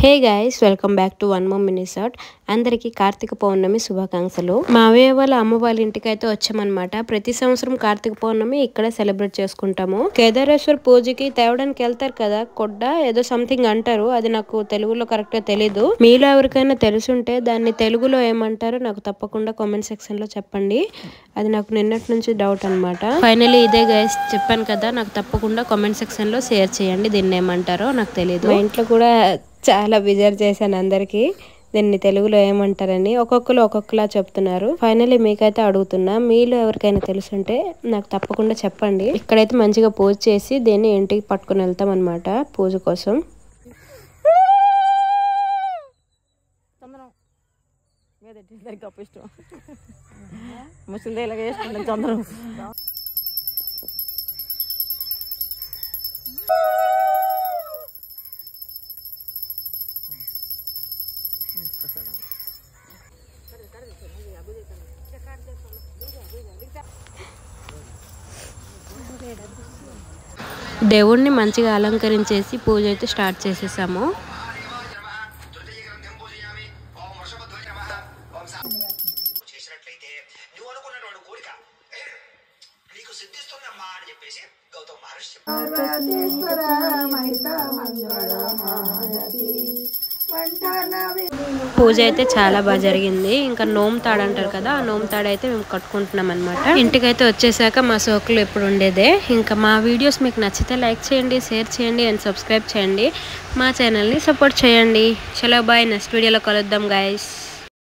Hey guys, welcome back to one more mini shot. అందరికీ కార్తీక పౌర్ణమి శుభాకాంక్షలు. మా అవయ్య వాళ్ళ అమ్మ వాళ్ళ ఇంటికి అయితే వచ్చామన్నమాట. ప్రతి సంవత్సరం కార్తీక పౌర్ణమి ఇక్కడే సెలబ్రేట్ చేసుకుంటాము. కేదారేశ్వర్ పూజకి తేవడానికి వెళ్తారు కదా, కొడ్డ ఏదో సంథింగ్ అంటారు, అది నాకు తెలుగులో కరెక్ట్ గా తెలీదు. మీలో ఎవరికైనా తెలుసుంటే దాన్ని తెలుగులో ఏమంటారో నాకు తప్పకుండా కామెంట్ సెక్షన్ లో చెప్పండి. అది నాకు నిన్నటి నుంచి డౌట్ అనమాట. ఫైనలీ ఇదే గైస్, చెప్పాను కదా, నాకు తప్పకుండా కామెంట్ సెక్షన్ లో షేర్ చేయండి దీన్ని ఏమంటారో నాకు తెలియదు. మా ఇంట్లో కూడా చాలా బిజర్ చేశాను అందరికి దీన్ని తెలుగులో ఏమంటారని. ఒక్కొక్కరు ఒక్కొక్కలా చెప్తున్నారు. ఫైనల్లీ మీకైతే అడుగుతున్నా, మీలో ఎవరికైనా తెలుసుంటే నాకు తప్పకుండా చెప్పండి. ఇక్కడైతే మంచిగా పూజ చేసి దీన్ని ఇంటికి పట్టుకుని వెళ్తాం అనమాట పూజ కోసం. దేవుణ్ణి మంచిగా అలంకరించేసి పూజ అయితే స్టార్ట్ చేసేసాము. పూజ అయితే చాలా బాగా జరిగింది. ఇంకా నోము తాడు అంటారు కదా, ఆ నోము తాడు అయితే మేము కట్టుకుంటున్నాం అనమాట. ఇంటికైతే వచ్చేసాక మా సోకులు ఎప్పుడు ఉండేదే. ఇంకా మా వీడియోస్ మీకు నచ్చితే లైక్ చేయండి, షేర్ చేయండి అండ్ సబ్స్క్రైబ్ చేయండి. మా ఛానల్ని సపోర్ట్ చేయండి. చలో బాయ్, నెక్స్ట్ వీడియోలో కలుద్దాం గైస్.